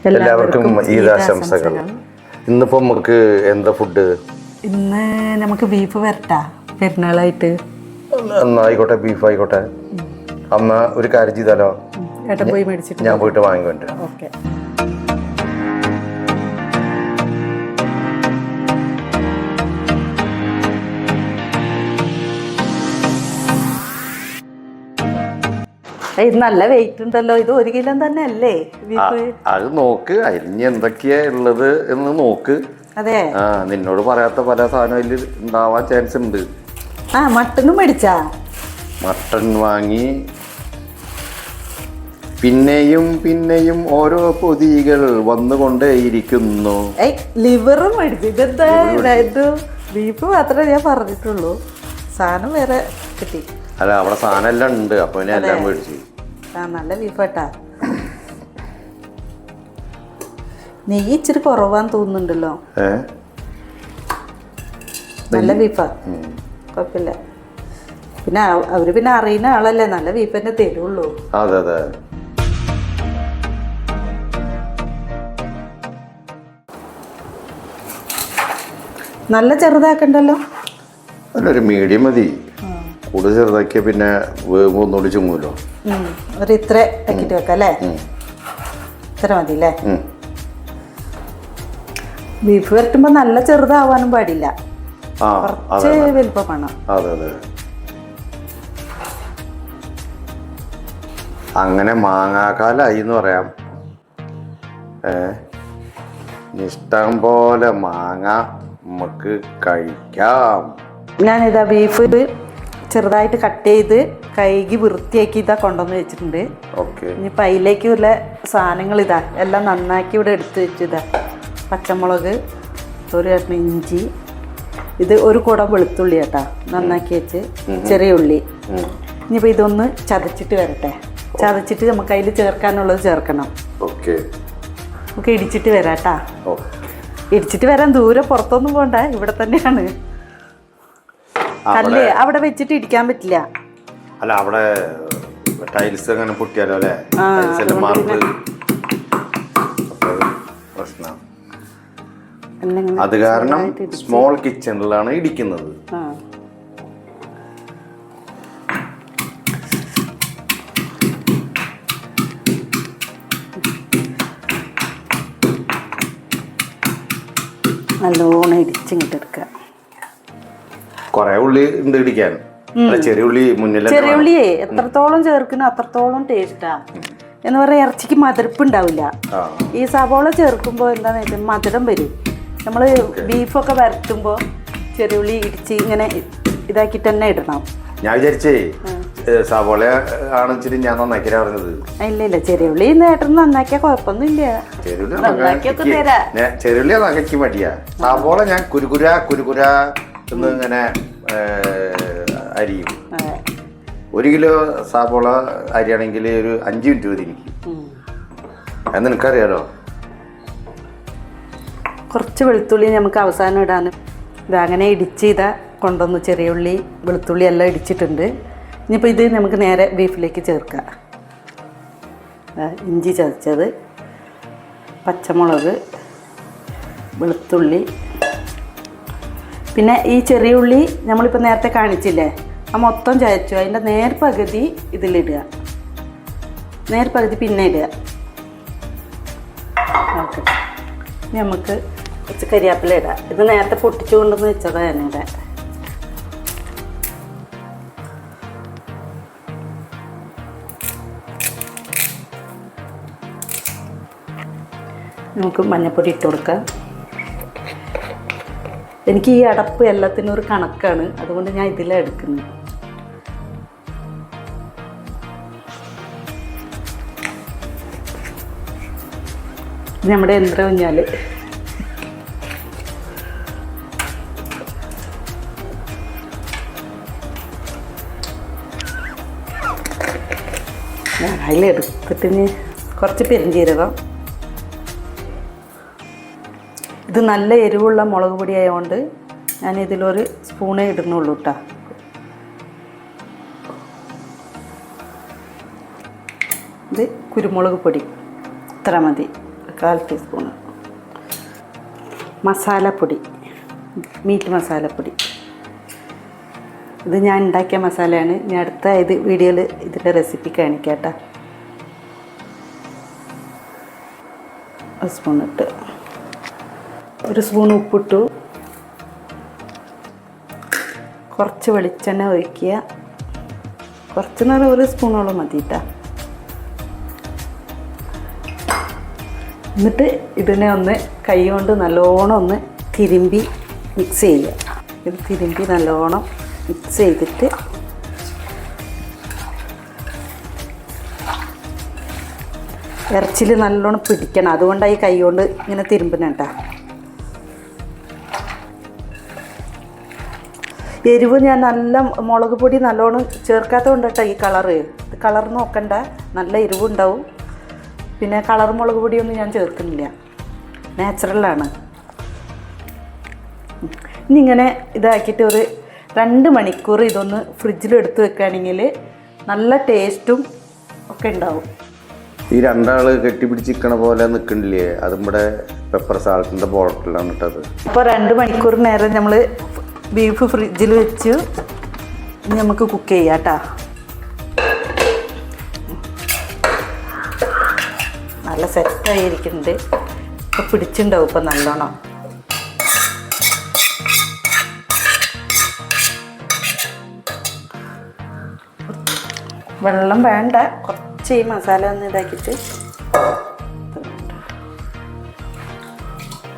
എല്ലാവർക്കും ഈദാശംസകൾ. ഇന്നിപ്പോൾ നമുക്ക് എന്താ ഫുഡ്? ഇന്ന് നമുക്ക് ബീഫ് വരട്ടാ പെരുന്നാളായിട്ട്. ആയിക്കോട്ടെ, ബീഫ് ആയിക്കോട്ടെ. അമ്മ ഒരു കാര്യം ചെയ്താലോ? ഏട്ടൻ പോയി മേടിച്ചിട്ട് ഞാൻ പോയിട്ട് വാങ്ങിക്കൊണ്ട്. ഓക്കെ. ഇത് നല്ല വെയിറ്റ് ഉണ്ടല്ലോ. ഇത് 1 കിലോ തന്നെ അല്ലേ ബീഫ്? അത് നോക്ക്, അരിഞ്ഞ് എന്തൊക്കെയാ ഉള്ളത് എന്ന് നോക്ക്. അതെ, നിന്നോട് പറയാത്ത പല സാധനം അതിൽ ഉണ്ടാവാൻ ചാൻസ് ഉണ്ട്. മട്ടനും മേടിച്ചാ? മട്ടൺ വാങ്ങി. പിന്നെയും പിന്നെയും ഓരോ പൊതികൾ വന്നുകൊണ്ടേയിരിക്കുന്നു. ലിവറും മേടിച്ചു. ഇതെന്താ ഇത്? ബീഫ് മാത്രമേ ഞാൻ പറഞ്ഞിട്ടുള്ളൂ, സാധനം വേറെ കിട്ടി. അല്ല, അവിടെ സാധനം എല്ലാം ഉണ്ട്. അപ്പൊ എല്ലാം മേടിച്ചു. നല്ല ബീഫാട്ടാ. നെയ്യ് ഇച്ചിരി കുറവാന്ന് തോന്നുന്നുണ്ടല്ലോ. നല്ല ബീഫാ, കുഴപ്പമില്ല. പിന്നെ അവര് പിന്നെ അറിയുന്ന ആളല്ലേ, നല്ല ബീഫ് തന്നെ തരുള്ളൂ. അതെ അതെ. നല്ല ചെറുതാക്കണ്ടല്ലോ. ഒരു മീഡിയം മതി. കൂടുതൽ ചെറുതാക്കിയ പിന്നെ വേവ് ഒന്നുകൂടി ചുങ്ങൂലോ. ഒരു ഇത്ര ആക്കിട്ട് വെക്കാം അല്ലേ? ഇത്ര മതി അല്ലേ? ബീഫ് വരട്ടുമ്പോ നല്ല ചെറുതാവാനും പാടില്ല, കുറച്ച് വലുപ്പം വേണം. അതെ അതെ. അങ്ങനെ മാങ്ങാക്കാലായി എന്ന് പറയാം. ഇഷ്ടം പോലെ മാങ്ങ നമുക്ക് കഴിക്കാം. ഞാനിതാ ബീഫ് ചെറുതായിട്ട് കട്ട് ചെയ്ത് കഴുകി വൃത്തിയാക്കി ഇതാ കൊണ്ടുവന്ന് വെച്ചിട്ടുണ്ട്. ഇനിയിപ്പോൾ അതിലേക്കുള്ള സാധനങ്ങൾ ഇതാ എല്ലാം നന്നാക്കി ഇവിടെ എടുത്ത് വെച്ചു. ഇതാ പച്ചമുളക്, ഒരു കഷ്ണം ഇഞ്ചി, ഇത് ഒരു കുടം വെളുത്തുള്ളി കേട്ടാ നന്നാക്കി വെച്ച്, ചെറിയ ഉള്ളി. ഇനിയിപ്പോൾ ഇതൊന്ന് ചതച്ചിട്ട് വരട്ടെ. ചതച്ചിട്ട് നമുക്ക് അതിൽ ചേർക്കാനുള്ളത് ചേർക്കണം. നമുക്ക് ഇടിച്ചിട്ട് വരാട്ടാ. ഇടിച്ചിട്ട് വരാൻ ദൂരെ പുറത്തൊന്നും പോണ്ട, ഇവിടെ തന്നെയാണ്. കല്ല് അവിടെ വെച്ചിട്ട് ഇടിക്കാൻ പറ്റില്ല. അല്ല, അവിടെ ടൈൽസ് അങ്ങനെ പൊട്ടിയാലോ അല്ലേ? പ്രശ്നം. അത് കാരണം സ്മോൾ കിച്ചണിലാണ് ഇടിക്കുന്നത്. നല്ലോണം ഇടിച്ചിങ്ങോട്ട് എടുക്കുക. കൊറേ ഉള്ളി ഉണ്ട് ഇടിക്കാൻ. ചെറിയ ഉള്ളി മുന്നിൽ. ചെറിയ ഉള്ളിയെ എത്രത്തോളം ചേർക്കുന്ന അത്രത്തോളം ടേസ്റ്റാ. എന്ന് പറയാ, ഇറച്ചിക്ക് മധുരപ്പ് ഉണ്ടാവില്ല. ഈ സവോള ചേർക്കുമ്പോൾ എന്താന്ന് വെച്ചാൽ മധുരം വരും. നമ്മള് ബീഫൊക്കെ വരട്ടുമ്പോ ചെറിയ ഉള്ളി ഇടിച്ച് ഇങ്ങനെ ഇതാക്കിട്ട് തന്നെ ഇടണം. ഞാൻ വിചാരിച്ചേ സവോള ആണെച്ചിട്ട് ഞാൻ നന്നാക്കി പറഞ്ഞത്. ഇല്ല, ചെറിയ ഉള്ളി നേട്ടം നന്നാക്കിയാ കുഴപ്പമൊന്നുമില്ല. ചെറിയുള്ളി നന്നാക്കി മടിയാ. സവോള ഞാൻ കുരുകുര ഇങ്ങനെ അരിയും. 1 കിലോ സവോള അരിയാണെങ്കിൽ ഒരു 5 മിനിറ്റ് മതി എനിക്ക്. എന്ന് നിനക്കറിയാലോ. കുറച്ച് വെളുത്തുള്ളി നമുക്ക് അവസാനം ഇടാനും. ഇതങ്ങനെ ഇടിച്ച് ഇതാ കൊണ്ടുവന്ന് ചെറിയ ഉള്ളി വെളുത്തുള്ളി എല്ലാം ഇടിച്ചിട്ടുണ്ട്. ഇനിയിപ്പോൾ ഇത് നമുക്ക് നേരെ ബീഫിലേക്ക് ചേർക്കാം. ഇഞ്ചി ചതച്ചത്, പച്ചമുളക്, വെളുത്തുള്ളി, പിന്നെ ഈ ചെറിയ ഉള്ളി നമ്മളിപ്പോൾ നേരത്തെ കാണിച്ചില്ലേ, മൊത്തം ചതച്ചു. അതിൻ്റെ നേർപകുതി ഇതിലിടുക, നേർപകുതി പിന്നെ ഇടുക. ഓക്കെ. നമുക്ക് കുറച്ച് കരിയാപ്പില ഇടാം. ഇത് നേരത്തെ പൊട്ടിച്ചു കൊണ്ടുവന്ന് വെച്ചതാണ് ഞാനിവിടെ. നമുക്ക് മഞ്ഞൾപ്പൊടി ഇട്ട് കൊടുക്കാം. എനിക്ക് ഈ അടപ്പ് എല്ലാത്തിനും ഒരു കണക്കാണ്, അതുകൊണ്ട് ഞാൻ ഇതിലാണ് എടുക്കുന്നത്. നമ്മുടെ യന്ത്രം കുഞ്ഞാൽ അതിലെടുത്തിട്ട് കുറച്ച് പെരുംജീരകം. ഇത് നല്ല എരിവുള്ള മുളക് പൊടി ആയതുകൊണ്ട് ഞാൻ ഇതിലൊരു സ്പൂണേ ഇടുന്നുള്ളൂ കേട്ടോ. ഇത് കുരുമുളക് പൊടി ഇത്ര മതി. 1/4 ടീസ്പൂണ് മസാലപ്പൊടി, മീറ്റ് മസാലപ്പൊടി. ഇത് ഞാൻ ഉണ്ടാക്കിയ മസാലയാണ്. ഞാൻ അടുത്ത വീഡിയോയിൽ ഇതിൻ്റെ റെസിപ്പി കാണിക്കാം കേട്ടോ. 1 സ്പൂൺ ഇട്ട്, 1 സ്പൂൺ ഉപ്പിട്ടു. കുറച്ച് വെളിച്ചെണ്ണ ഒഴിക്കുക. കുറച്ച് നേരം 1 സ്പൂണോളം മതി കേട്ടോ. എന്നിട്ട് ഇതിനെ ഒന്ന് കൈ കൊണ്ട് നല്ലോണം ഒന്ന് തിരുമ്പി മിക്സ് ചെയ്യുക. ഇത് തിരുമ്പി നല്ലോണം മിക്സ് ചെയ്തിട്ട് ഇറച്ചിയിൽ നല്ലോണം പിടിക്കണം. അതുകൊണ്ടാണ് ഈ കൈ കൊണ്ട് ഇങ്ങനെ തിരുമ്പുന്ന കേട്ടോ. എരിവ് ഞാൻ നല്ല മുളക് പൊടി നല്ലോണം ചേർക്കാത്തത് കേട്ടോ ഈ കളർ നോക്കണ്ട, നല്ല എരിവുണ്ടാവും. പിന്നെ കളർ മുളക് പൊടിയൊന്നും ഞാൻ ചേർക്കുന്നില്ല, നാച്ചുറലാണ്. ഇനി ഇങ്ങനെ ഇതാക്കിയിട്ട് ഒരു 2 മണിക്കൂർ ഇതൊന്ന് ഫ്രിഡ്ജിൽ എടുത്ത് വെക്കുകയാണെങ്കിൽ നല്ല ടേസ്റ്റും ഒക്കെ ഉണ്ടാവും. ഈ രണ്ടാള് കെട്ടിപ്പിടിച്ചിരിക്കണ പോലെ നിൽക്കണില്ലേ, അതും ഇവിടെ പെപ്പർ സാൾട്ടിൻ്റെ ബോട്ടിലാണ് ഇട്ടത്. അപ്പോൾ 2 മണിക്കൂർ നേരം നമ്മൾ ബീഫ് ഫ്രിഡ്ജിൽ വെച്ച് ഇനി നമുക്ക് കുക്ക് ചെയ്യാം കേട്ടോ. നല്ല സെറ്റായിരിക്കുന്നുണ്ട്. ഇപ്പോൾ പിടിച്ചിട്ടുണ്ടാവും ഇപ്പം നല്ലോണം. വെള്ളം വേണ്ട, കുറച്ച് ഈ മസാല ഒന്ന് ഇതാക്കിയിട്ട്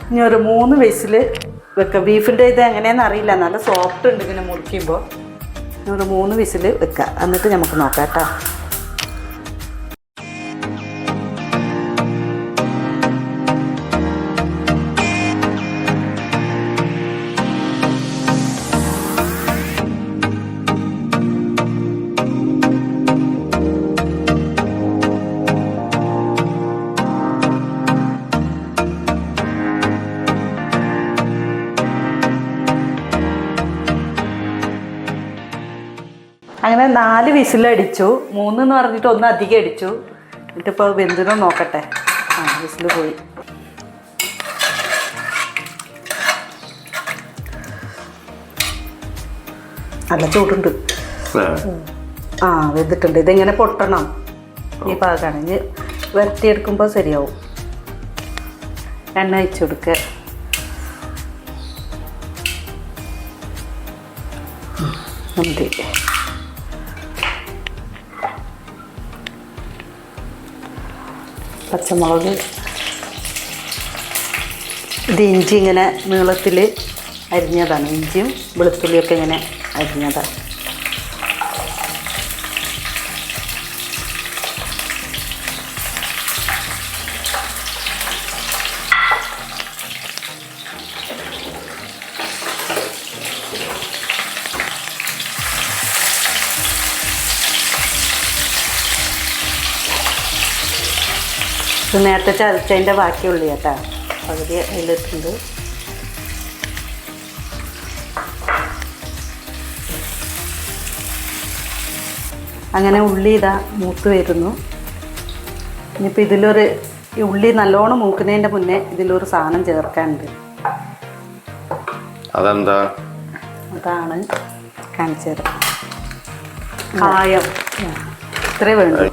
ഇനി ഒരു 3 വിസിൽ വെക്കുക. ബീഫിൻ്റെ ഇത് എങ്ങനെയാണെന്ന് അറിയില്ല, നല്ല സോഫ്റ്റ് ഉണ്ട് ഇങ്ങനെ മുറിക്കുമ്പോൾ. ഒരു 3 വിസിൽ വെക്കുക, എന്നിട്ട് നമുക്ക് നോക്കാം കേട്ടോ. അങ്ങനെ 4 വിസിലടിച്ചു. 3 എന്ന് പറഞ്ഞിട്ട് 1 അധികം അടിച്ചു. എന്നിട്ടിപ്പോൾ വെന്തിനോ നോക്കട്ടെ. വിസിൽ പോയി. നല്ല ചൂടുണ്ട്. വെന്തിട്ടുണ്ട്. ഇതിങ്ങനെ പൊട്ടണം, ഈ പാകമാണ്. ഇനി വരട്ടിയെടുക്കുമ്പോൾ ശരിയാവും. എണ്ണ ഒഴിച്ച് കൊടുക്കുക. മതി. പച്ചമുളക്, ഇത് ഇഞ്ചി ഇങ്ങനെ നീളത്തിൽ അരിഞ്ഞതാണ്. ഇഞ്ചിയും വെളുത്തുള്ളിയൊക്കെ ഇങ്ങനെ അരിഞ്ഞതാണ്. ഇത് നേരത്തെ ചതച്ചതിൻ്റെ ബാക്കിയുള്ളി കേട്ടോ, പകുതി അതിലിട്ടുണ്ട്. അങ്ങനെ ഉള്ളി ഇതാ മൂത്ത് വരുന്നു. ഇനിയിപ്പോൾ ഇതിലൊരു ഈ ഉള്ളി നല്ലോണം മൂക്കുന്നതിൻ്റെ മുന്നേ ഇതിലൊരു സാധനം ചേർക്കാനുണ്ട്. അതെന്താ? അതാണ് കാണിച്ചത്. കായം ഇത്രേ വേണ്ടു.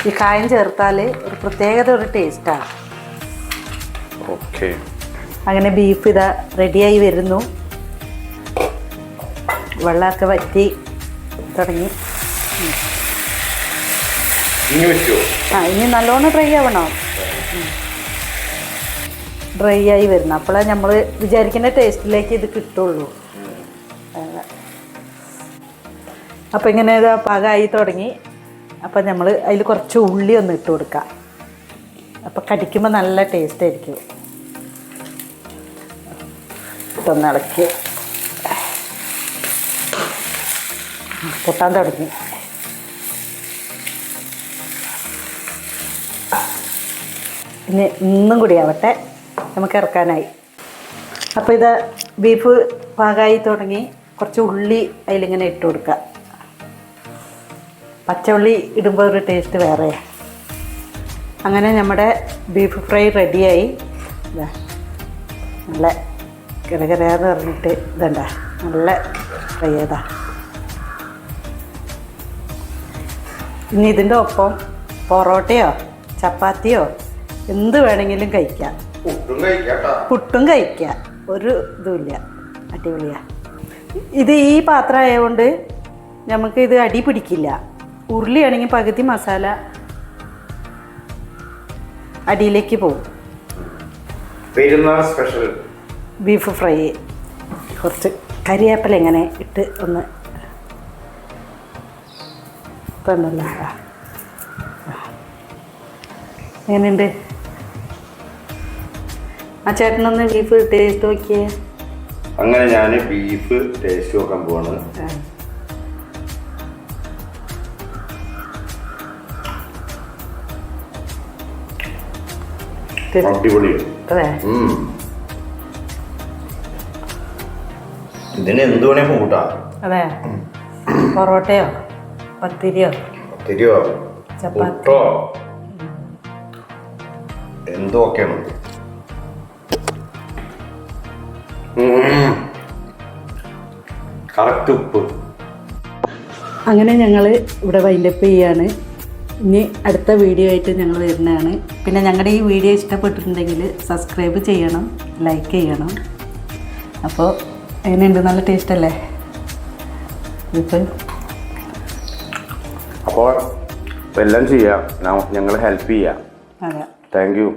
ഈ കായം ചേർത്താൽ ഒരു പ്രത്യേകത, ഒരു ടേസ്റ്റാണ്. ഓക്കെ. അങ്ങനെ ബീഫ് ഇതാ റെഡിയായി വരുന്നു. വെള്ളമൊക്കെ വറ്റി തുടങ്ങി. ഇനി നല്ലോണം ഡ്രൈ ആവണം. ഡ്രൈ ആയി വരുന്നു. അപ്പോഴേ നമ്മൾ വിചാരിക്കുന്ന ടേസ്റ്റിലേക്ക് ഇത് കിട്ടുള്ളൂ. അപ്പം ഇങ്ങനെ ഇത് പാകമായി തുടങ്ങി. അപ്പം നമ്മൾ അതിൽ കുറച്ച് ഉള്ളി ഒന്ന് ഇട്ട് കൊടുക്കാം. അപ്പം കടിക്കുമ്പോൾ നല്ല ടേസ്റ്റ് ആയിരിക്കും. ഇട്ടൊന്ന് ഇളക്കി പൊട്ടാൻ തുടങ്ങി. ഇനി ഇന്നും കൂടി ആവട്ടെ, നമുക്ക് ഇറക്കാനായി. അപ്പോൾ ഇത് ബീഫ് പാകമായി തുടങ്ങി. കുറച്ച് ഉള്ളി അതിലിങ്ങനെ ഇട്ട് കൊടുക്കുക. പച്ചയുള്ളി ഇടുമ്പോൾ ഒരു ടേസ്റ്റ് വേറെ. അങ്ങനെ നമ്മുടെ ബീഫ് ഫ്രൈ റെഡിയായി. ഇതാ നല്ല കിടകിടയെന്ന് പറഞ്ഞിട്ട് ഇതണ്ട നല്ല ഫ്രൈ ചെയ്താ. ഇനി ഇതിൻ്റെ ഒപ്പം പൊറോട്ടയോ ചപ്പാത്തിയോ എന്ത് വേണമെങ്കിലും കഴിക്കാം, പുട്ടും കഴിക്കാം, ഒരു ഇതുമില്ല. അടിപൊളിയാണ്. ഇത് ഈ പാത്രം ആയതുകൊണ്ട് നമുക്ക് ഇത് അടി പിടിക്കില്ല. ഉരുളിയാണെങ്കിൽ പകുതി മസാല അടിയിലേക്ക് പോകും. സ്പെഷ്യൽ ബീഫ് ഫ്രൈ കുറച്ച് കരിവേപ്പില ഇങ്ങനെ ഇട്ട് ഒന്ന് തന്നല്ലോ. എങ്ങനെയുണ്ട്? ആ ചേട്ടനൊന്ന് ബീഫ് ടേസ്റ്റ് നോക്കിയേ. അങ്ങനെ ഞാൻ ബീഫ് ടേസ്റ്റ് നോക്കാൻ പോവാണ്. അടിപൊളിയാണ്. അതെ, ഇതിന് എന്ത് വേണേ കൂട്ടാ. അതെ, പൊറോട്ടയോ പത്തിരിയോ പുട്ടോ എന്തോ ഒക്കെയാണ്. കറക്റ്റ് ഉപ്പ്. അങ്ങനെ ഞങ്ങൾ ഇവിടെ വൈൻഡപ്പ് ചെയ്യാണ്. ഇനി അടുത്ത വീഡിയോ ആയിട്ട് ഞങ്ങൾ വരുന്നതാണ്. പിന്നെ ഞങ്ങളുടെ ഈ വീഡിയോ ഇഷ്ടപ്പെട്ടിട്ടുണ്ടെങ്കിൽ സബ്സ്ക്രൈബ് ചെയ്യണം, ലൈക്ക് ചെയ്യണം. അപ്പോൾ എങ്ങനെയുണ്ട്? നല്ല ടേസ്റ്റ് അല്ലേ? അപ്പോൾ എല്ലാം ചെയ്യാം, ഞങ്ങൾ ഹെൽപ്പ് ചെയ്യാം. അതെ, താങ്ക് യു.